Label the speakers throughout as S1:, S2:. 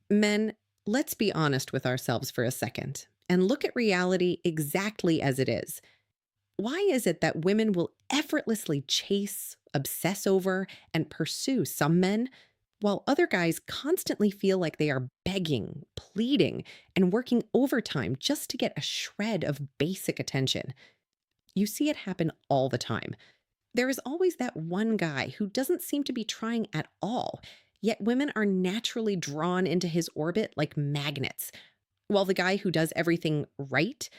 S1: Men, let's be honest with ourselves for a second and look at reality exactly as it is. Why is it that women will effortlessly chase, obsess over, and pursue some men, while other guys constantly feel like they are begging, pleading, and working overtime just to get a shred of basic attention? You see it happen all the time. There is always that one guy who doesn't seem to be trying at all, yet women are naturally drawn into his orbit like magnets. While the guy who does everything right,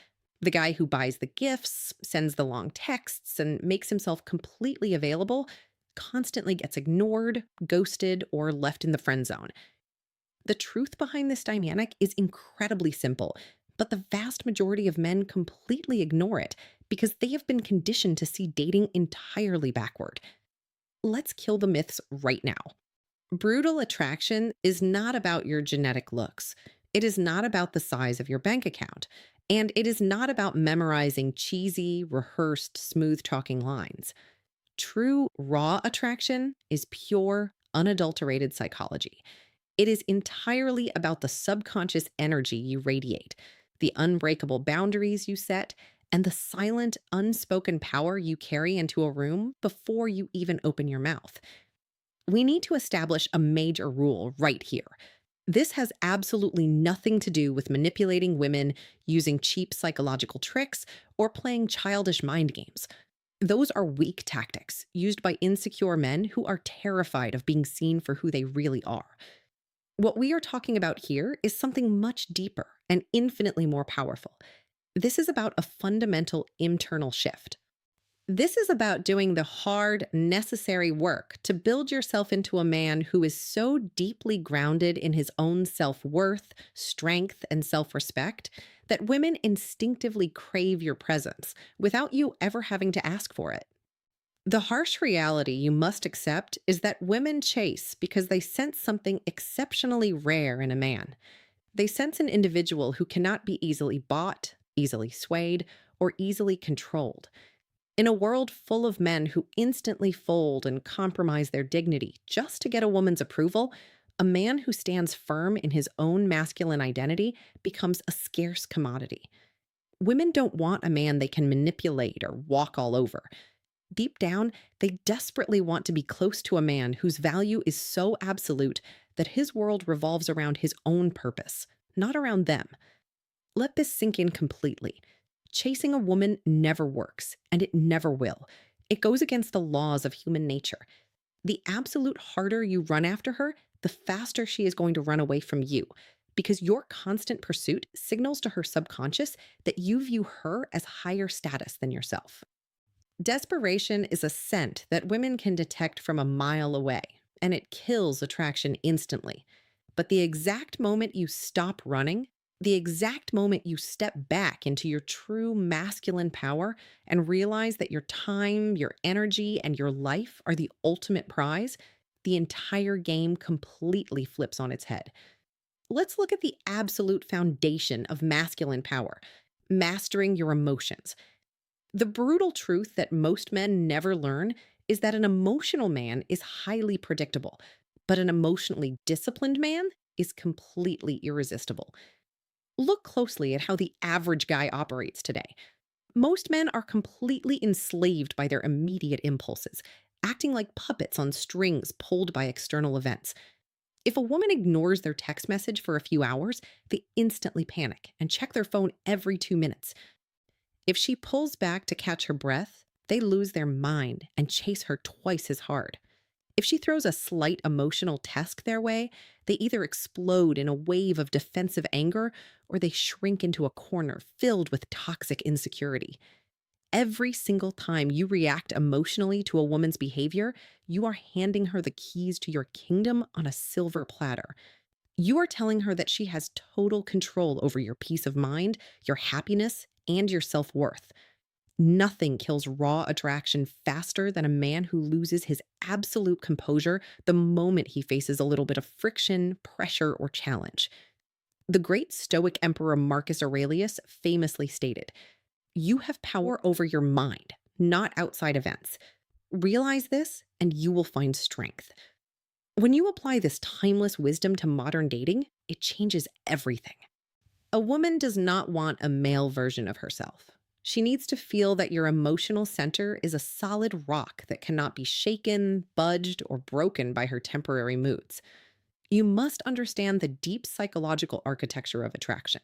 S1: the guy who buys the gifts, sends the long texts, and makes himself completely available, constantly gets ignored, ghosted, or left in the friend zone. The truth behind this dynamic is incredibly simple, but the vast majority of men completely ignore it because they have been conditioned to see dating entirely backward. Let's kill the myths right now. Brutal attraction is not about your genetic looks. It is not about the size of your bank account. And it is not about memorizing cheesy, rehearsed, smooth talking lines. True, raw attraction is pure, unadulterated psychology. It is entirely about the subconscious energy you radiate, the unbreakable boundaries you set, and the silent, unspoken power you carry into a room before you even open your mouth. We need to establish a major rule right here. This has absolutely nothing to do with manipulating women, using cheap psychological tricks, or playing childish mind games. Those are weak tactics used by insecure men who are terrified of being seen for who they really are. What we are talking about here is something much deeper and infinitely more powerful. This is about a fundamental internal shift. This is about doing the hard, necessary work to build yourself into a man who is so deeply grounded in his own self worth, strength, and self respect that women instinctively crave your presence without you ever having to ask for it. The harsh reality you must accept is that women chase because they sense something exceptionally rare in a man. They sense an individual who cannot be easily bought, easily swayed, or easily controlled. In a world full of men who instantly fold and compromise their dignity just to get a woman's approval, a man who stands firm in his own masculine identity becomes a scarce commodity. Women don't want a man they can manipulate or walk all over. Deep down, they desperately want to be close to a man whose value is so absolute that his world revolves around his own purpose, not around them. Let this sink in completely. Chasing a woman never works, and it never will. It goes against the laws of human nature. The absolute harder you run after her, the faster she is going to run away from you, because your constant pursuit signals to her subconscious that you view her as higher status than yourself. Desperation is a scent that women can detect from a mile away, and it kills attraction instantly. But the exact moment you stop running, the exact moment you step back into your true masculine power and realize that your time, your energy, and your life are the ultimate prize, the entire game completely flips on its head. Let's look at the absolute foundation of masculine power: mastering your emotions. The brutal truth that most men never learn is that an emotional man is highly predictable, but an emotionally disciplined man is completely irresistible. Look closely at how the average guy operates today. Most men are completely enslaved by their immediate impulses, acting like puppets on strings pulled by external events. If a woman ignores their text message for a few hours, they instantly panic and check their phone every 2 minutes. If she pulls back to catch her breath, they lose their mind and chase her twice as hard. If she throws a slight emotional test their way, they either explode in a wave of defensive anger or they shrink into a corner filled with toxic insecurity. Every single time you react emotionally to a woman's behavior, you are handing her the keys to your kingdom on a silver platter. You are telling her that she has total control over your peace of mind, your happiness, and your self worth. Nothing kills raw attraction faster than a man who loses his absolute composure the moment he faces a little bit of friction, pressure, or challenge. The great Stoic emperor Marcus Aurelius famously stated, "You have power over your mind, not outside events. Realize this, and you will find strength." When you apply this timeless wisdom to modern dating, it changes everything. A woman does not want a male version of herself. She needs to feel that your emotional center is a solid rock that cannot be shaken, budged, or broken by her temporary moods. You must understand the deep psychological architecture of attraction.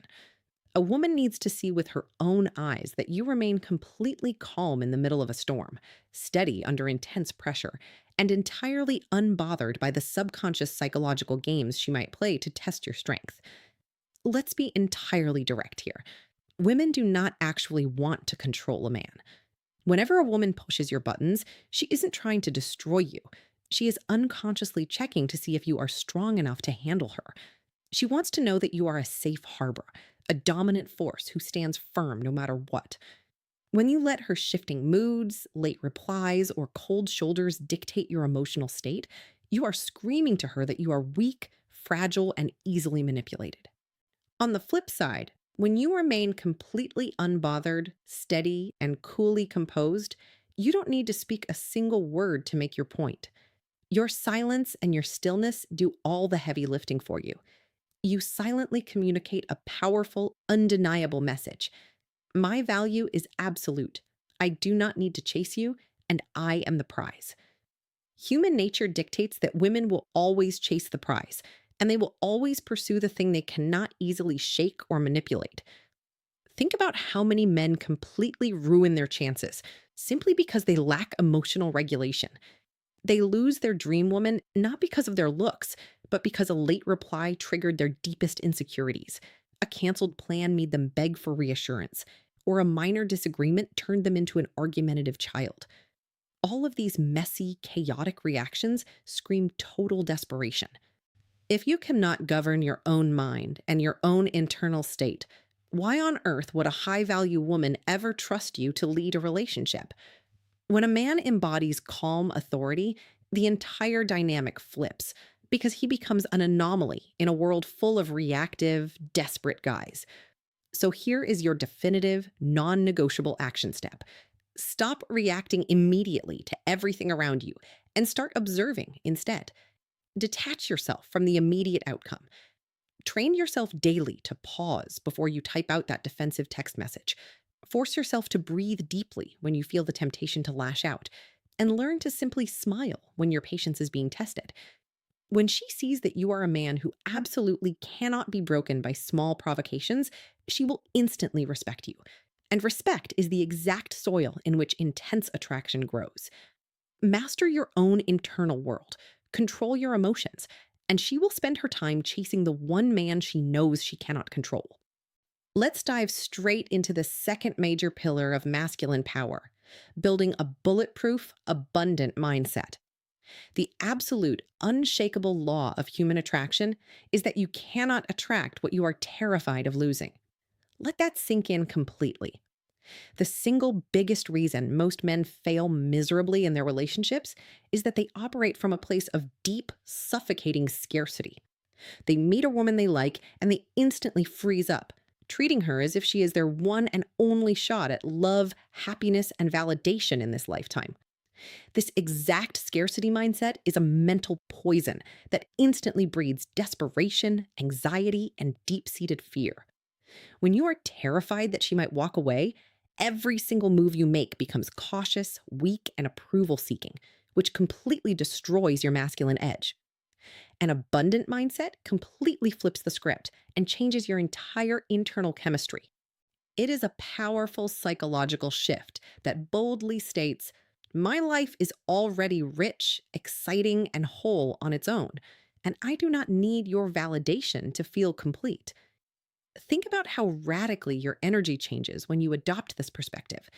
S1: A woman needs to see with her own eyes that you remain completely calm in the middle of a storm, steady under intense pressure, and entirely unbothered by the subconscious psychological games she might play to test your strength. Let's be entirely direct here. Women do not actually want to control a man. Whenever a woman pushes your buttons, she isn't trying to destroy you. She is unconsciously checking to see if you are strong enough to handle her. She wants to know that you are a safe harbor, a dominant force who stands firm no matter what. When you let her shifting moods, late replies, or cold shoulders dictate your emotional state, you are screaming to her that you are weak, fragile, and easily manipulated. On the flip side, when you remain completely unbothered, steady, and coolly composed, you don't need to speak a single word to make your point. Your silence and your stillness do all the heavy lifting for you. You silently communicate a powerful, undeniable message. My value is absolute. I do not need to chase you, and I am the prize. Human nature dictates that women will always chase the prize, and they will always pursue the thing they cannot easily shake or manipulate. Think about how many men completely ruin their chances simply because they lack emotional regulation. They lose their dream woman not because of their looks, but because a late reply triggered their deepest insecurities. A canceled plan made them beg for reassurance, or a minor disagreement turned them into an argumentative child. All of these messy, chaotic reactions scream total desperation. If you cannot govern your own mind and your own internal state, why on earth would a high value woman ever trust you to lead a relationship? When a man embodies calm authority, the entire dynamic flips because he becomes an anomaly in a world full of reactive, desperate guys. So here is your definitive, non negotiable action step. Stop reacting immediately to everything around you and start observing instead. Detach yourself from the immediate outcome. Train yourself daily to pause before you type out that defensive text message. Force yourself to breathe deeply when you feel the temptation to lash out, and learn to simply smile when your patience is being tested. When she sees that you are a man who absolutely cannot be broken by small provocations, she will instantly respect you. And respect is the exact soil in which intense attraction grows. Master your own internal world, control your emotions, and she will spend her time chasing the one man she knows she cannot control. Let's dive straight into the second major pillar of masculine power: building a bulletproof, abundant mindset. The absolute, unshakable law of human attraction is that you cannot attract what you are terrified of losing. Let that sink in completely. The single biggest reason most men fail miserably in their relationships is that they operate from a place of deep, suffocating scarcity. They meet a woman they like and they instantly freeze up, treating her as if she is their one and only shot at love, happiness, and validation in this lifetime. This exact scarcity mindset is a mental poison that instantly breeds desperation, anxiety, and deep-seated fear. When you are terrified that she might walk away, every single move you make becomes cautious, weak, and approval-seeking, which completely destroys your masculine edge. An abundant mindset completely flips the script and changes your entire internal chemistry. It is a powerful psychological shift that boldly states, "My life is already rich, exciting, and whole on its own, and I do not need your validation to feel complete." Think about how radically your energy changes when you adopt this perspective.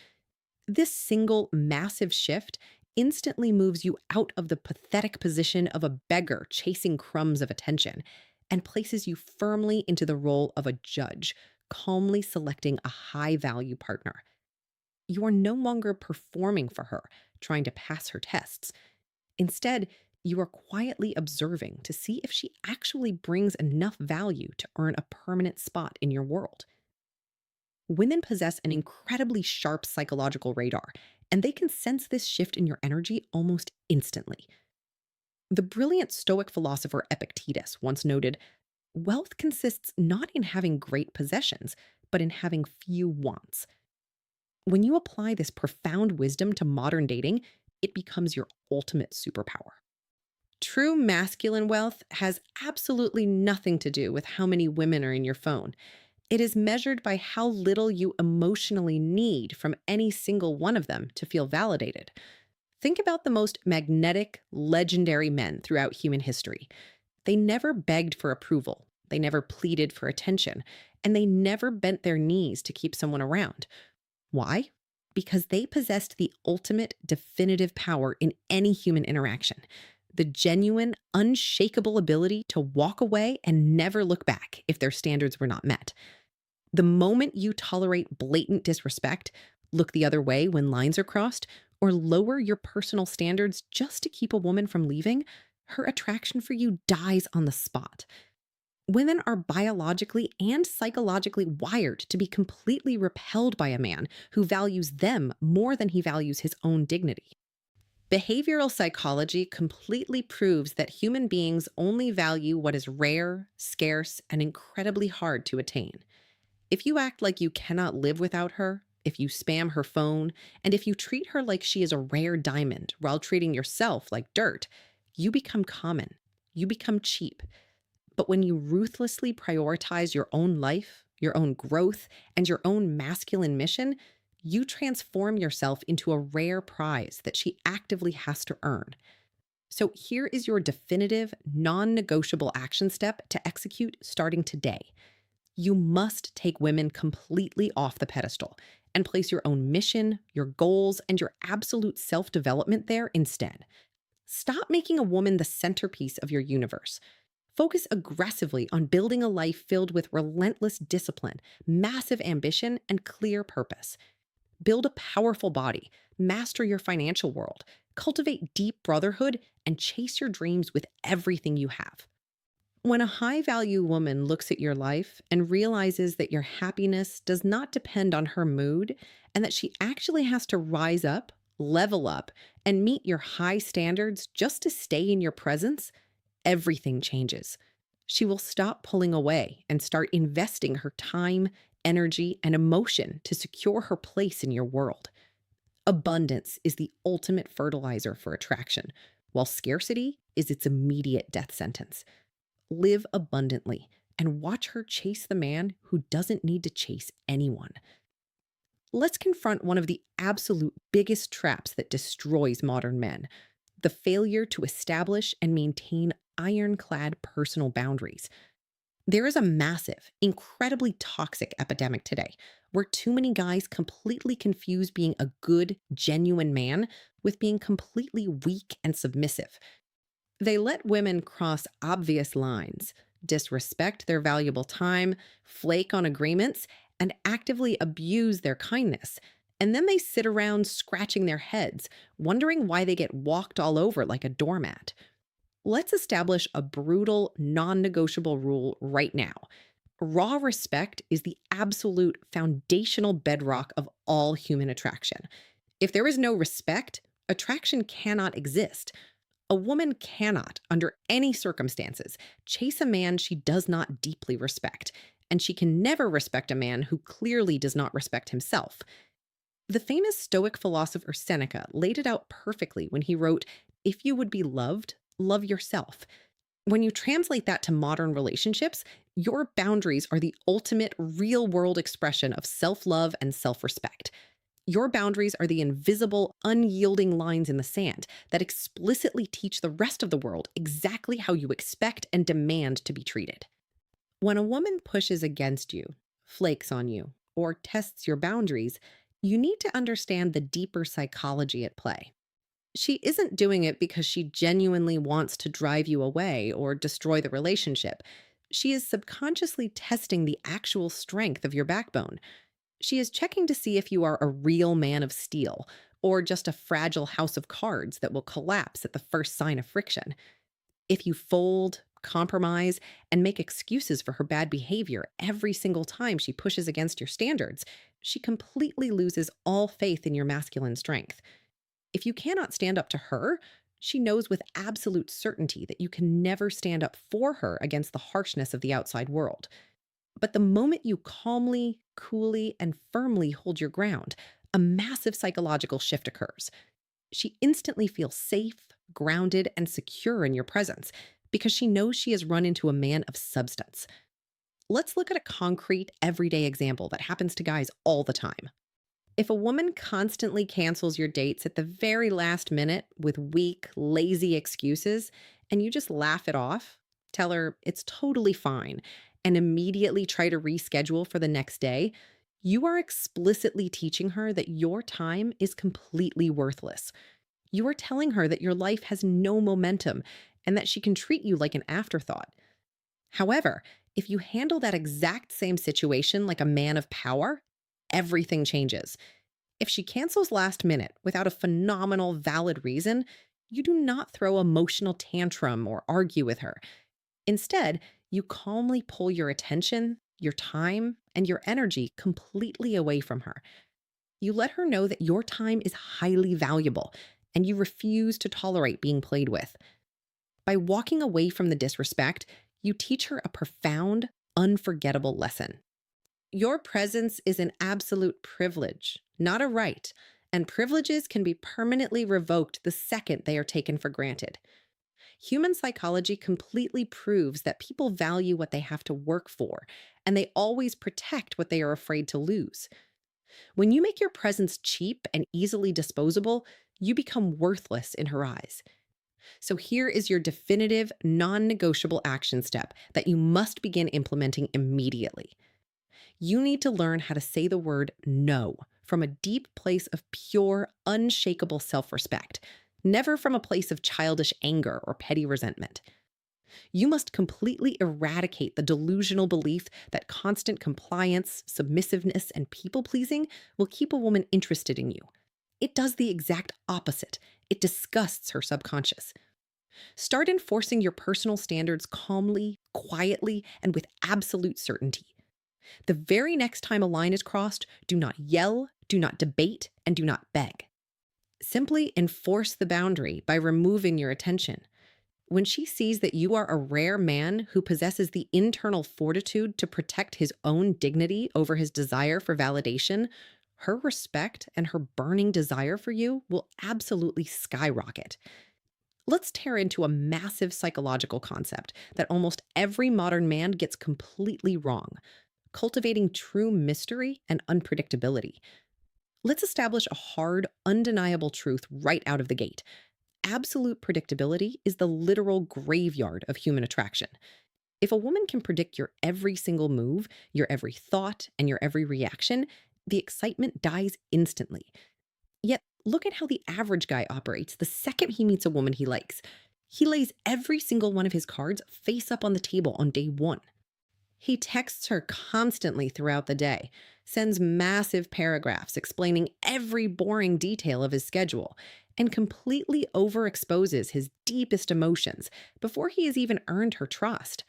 S1: This single massive shift instantly moves you out of the pathetic position of a beggar chasing crumbs of attention and places you firmly into the role of a judge, calmly selecting a high value partner. You are no longer performing for her, trying to pass her tests. Instead, you are quietly observing to see if she actually brings enough value to earn a permanent spot in your world. Women possess an incredibly sharp psychological radar, and they can sense this shift in your energy almost instantly. The brilliant Stoic philosopher Epictetus once noted, wealth consists not in having great possessions, but in having few wants. When you apply this profound wisdom to modern dating, it becomes your ultimate superpower. True masculine wealth has absolutely nothing to do with how many women are in your phone. It is measured by how little you emotionally need from any single one of them to feel validated. Think about the most magnetic, legendary men throughout human history. They never begged for approval, they never pleaded for attention, and they never bent their knees to keep someone around. Why? Because they possessed the ultimate definitive power in any human interaction, the genuine, unshakable ability to walk away and never look back if their standards were not met. The moment you tolerate blatant disrespect, look the other way when lines are crossed, or lower your personal standards just to keep a woman from leaving, her attraction for you dies on the spot. Women are biologically and psychologically wired to be completely repelled by a man who values them more than he values his own dignity. Behavioral psychology completely proves that human beings only value what is rare, scarce, and incredibly hard to attain. If you act like you cannot live without her, if you spam her phone, and if you treat her like she is a rare diamond while treating yourself like dirt, you become common. You become cheap. But when you ruthlessly prioritize your own life, your own growth, and your own masculine mission, you transform yourself into a rare prize that she actively has to earn. So here is your definitive, non-negotiable action step to execute starting today. You must take women completely off the pedestal and place your own mission, your goals, and your absolute self-development there instead. Stop making a woman the centerpiece of your universe. Focus aggressively on building a life filled with relentless discipline, massive ambition, and clear purpose. Build a powerful body, master your financial world, cultivate deep brotherhood, and chase your dreams with everything you have. When a high value woman looks at your life and realizes that your happiness does not depend on her mood and that she actually has to rise up, level up, and meet your high standards just to stay in your presence, everything changes. She will stop pulling away and start investing her time, energy, and emotion to secure her place in your world. Abundance is the ultimate fertilizer for attraction, while scarcity is its immediate death sentence. Live abundantly and watch her chase the man who doesn't need to chase anyone. Let's confront one of the absolute biggest traps that destroys modern men: the failure to establish and maintain ironclad personal boundaries. There is a massive, incredibly toxic epidemic today where too many guys completely confuse being a good, genuine man with being completely weak and submissive. They let women cross obvious lines, disrespect their valuable time, flake on agreements, and actively abuse their kindness. And then they sit around scratching their heads, wondering why they get walked all over like a doormat. Let's establish a brutal, non negotiable rule right now. Raw respect is the absolute foundational bedrock of all human attraction. If there is no respect, attraction cannot exist. A woman cannot, under any circumstances, chase a man she does not deeply respect, and she can never respect a man who clearly does not respect himself. The famous Stoic philosopher Seneca laid it out perfectly when he wrote, "If you would be loved, love yourself." When you translate that to modern relationships, your boundaries are the ultimate real-world expression of self-love and self-respect. Your boundaries are the invisible, unyielding lines in the sand that explicitly teach the rest of the world exactly how you expect and demand to be treated. When a woman pushes against you, flakes on you, or tests your boundaries, you need to understand the deeper psychology at play. She isn't doing it because she genuinely wants to drive you away or destroy the relationship. She is subconsciously testing the actual strength of your backbone. She is checking to see if you are a real man of steel or just a fragile house of cards that will collapse at the first sign of friction. If you fold, compromise, and make excuses for her bad behavior every single time she pushes against your standards, she completely loses all faith in your masculine strength. If you cannot stand up to her, She knows with absolute certainty that you can never stand up for her against the harshness of the outside world. But the moment you calmly, coolly, and firmly hold your ground, a massive psychological shift occurs. She instantly feels safe, grounded, and secure in your presence because she knows she has run into a man of substance. Let's look at a concrete, everyday example that happens to guys all the time. If a woman constantly cancels your dates at the very last minute with weak, lazy excuses, and you just laugh it off, tell her it's totally fine, and immediately try to reschedule for the next day, you are explicitly teaching her that your time is completely worthless. You are telling her that your life has no momentum and that she can treat you like an afterthought. However, if you handle that exact same situation like a man of power, everything changes. If she cancels last minute without a phenomenal, valid reason, you do not throw emotional tantrum or argue with her. Instead, you calmly pull your attention, your time, and your energy completely away from her. You let her know that your time is highly valuable and you refuse to tolerate being played with. By walking away from the disrespect, you teach her a profound, unforgettable lesson. Your presence is an absolute privilege, not a right, and privileges can be permanently revoked the second they are taken for granted. Human psychology completely proves that people value what they have to work for, and they always protect what they are afraid to lose. When you make your presence cheap and easily disposable, you become worthless in her eyes. So here is your definitive, non negotiable action step that you must begin implementing immediately. You need to learn how to say the word no from a deep place of pure, unshakable self respect, never from a place of childish anger or petty resentment. You must completely eradicate the delusional belief that constant compliance, submissiveness, and people pleasing will keep a woman interested in you. It does the exact opposite. It disgusts her subconscious. Start enforcing your personal standards calmly, quietly, and with absolute certainty. The very next time a line is crossed, do not yell, do not debate, and do not beg. Simply enforce the boundary by removing your attention. When she sees that you are a rare man who possesses the internal fortitude to protect his own dignity over his desire for validation, her respect and her burning desire for you will absolutely skyrocket. Let's tear into a massive psychological concept that almost every modern man gets completely wrong: cultivating true mystery and unpredictability. Let's establish a hard, undeniable truth right out of the gate. Absolute predictability is the literal graveyard of human attraction. If a woman can predict your every single move, your every thought, and your every reaction, the excitement dies instantly. Yet, look at how the average guy operates the second he meets a woman he likes. He lays every single one of his cards face up on the table on day one. He texts her constantly throughout the day, sends massive paragraphs explaining every boring detail of his schedule, and completely overexposes his deepest emotions before he has even earned her trust.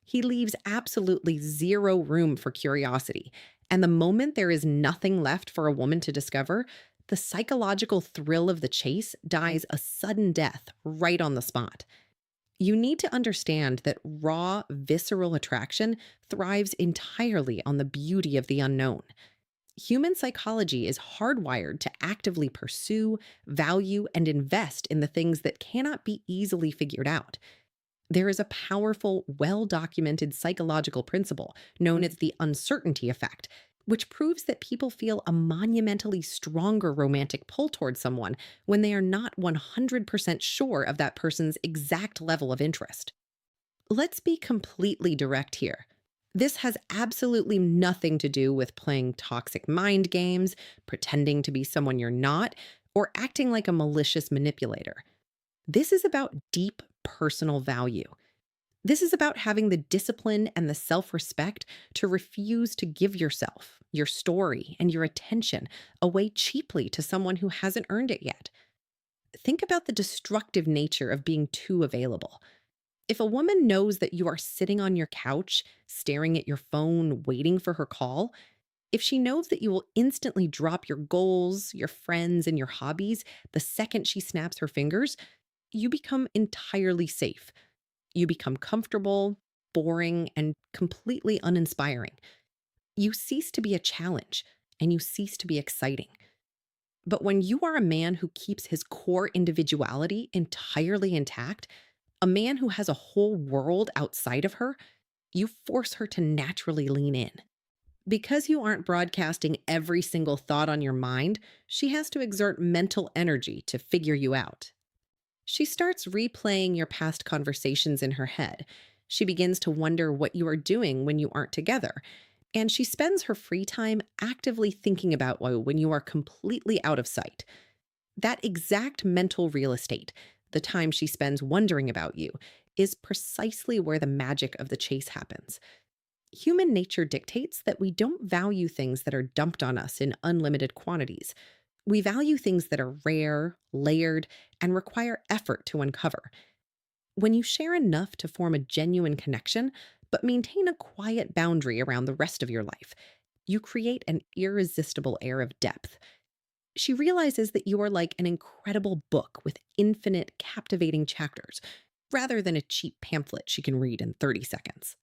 S1: He leaves absolutely zero room for curiosity, and the moment there is nothing left for a woman to discover, the psychological thrill of the chase dies a sudden death right on the spot. You need to understand that raw, visceral attraction thrives entirely on the beauty of the unknown. Human psychology is hardwired to actively pursue, value, and invest in the things that cannot be easily figured out. There is a powerful, well documented psychological principle known as the uncertainty effect, which proves that people feel a monumentally stronger romantic pull towards someone when they are not 100% sure of that person's exact level of interest. Let's be completely direct here. This has absolutely nothing to do with playing toxic mind games, pretending to be someone you're not, or acting like a malicious manipulator. This is about deep personal value. This is about having the discipline and the self respect to refuse to give yourself, your story, and your attention away cheaply to someone who hasn't earned it yet. Think about the destructive nature of being too available. If a woman knows that you are sitting on your couch, staring at your phone, waiting for her call, if she knows that you will instantly drop your goals, your friends, and your hobbies the second she snaps her fingers, you become entirely safe. You become comfortable, boring, and completely uninspiring. You cease to be a challenge and you cease to be exciting. But when you are a man who keeps his core individuality entirely intact, a man who has a whole world outside of her, you force her to naturally lean in. Because you aren't broadcasting every single thought on your mind, she has to exert mental energy to figure you out. She starts replaying your past conversations in her head. She begins to wonder what you are doing when you aren't together. And she spends her free time actively thinking about you when you are completely out of sight. That exact mental real estate, the time she spends wondering about you, is precisely where the magic of the chase happens. Human nature dictates that we don't value things that are dumped on us in unlimited quantities. We value things that are rare, layered, and require effort to uncover. When you share enough to form a genuine connection, but maintain a quiet boundary around the rest of your life, you create an irresistible air of depth. She realizes that you are like an incredible book with infinite, captivating chapters, rather than a cheap pamphlet she can read in 30 seconds.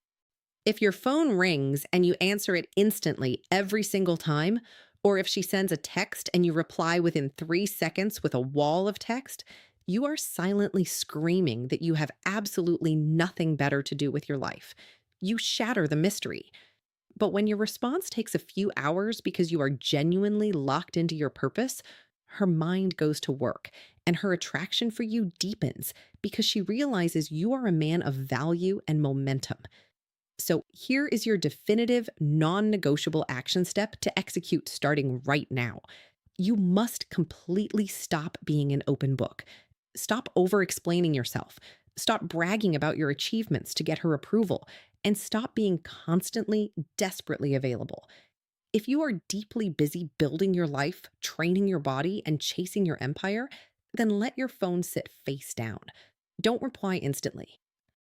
S1: If your phone rings and you answer it instantly every single time, or if she sends a text and you reply within 3 seconds with a wall of text, you are silently screaming that you have absolutely nothing better to do with your life. You shatter the mystery. But when your response takes a few hours because you are genuinely locked into your purpose, her mind goes to work and her attraction for you deepens because she realizes you are a man of value and momentum. So here is your definitive, non negotiable action step to execute starting right now. You must completely stop being an open book. Stop over explaining yourself. Stop bragging about your achievements to get her approval. And stop being constantly, desperately available. If you are deeply busy building your life, training your body, and chasing your empire, then let your phone sit face down. Don't reply instantly.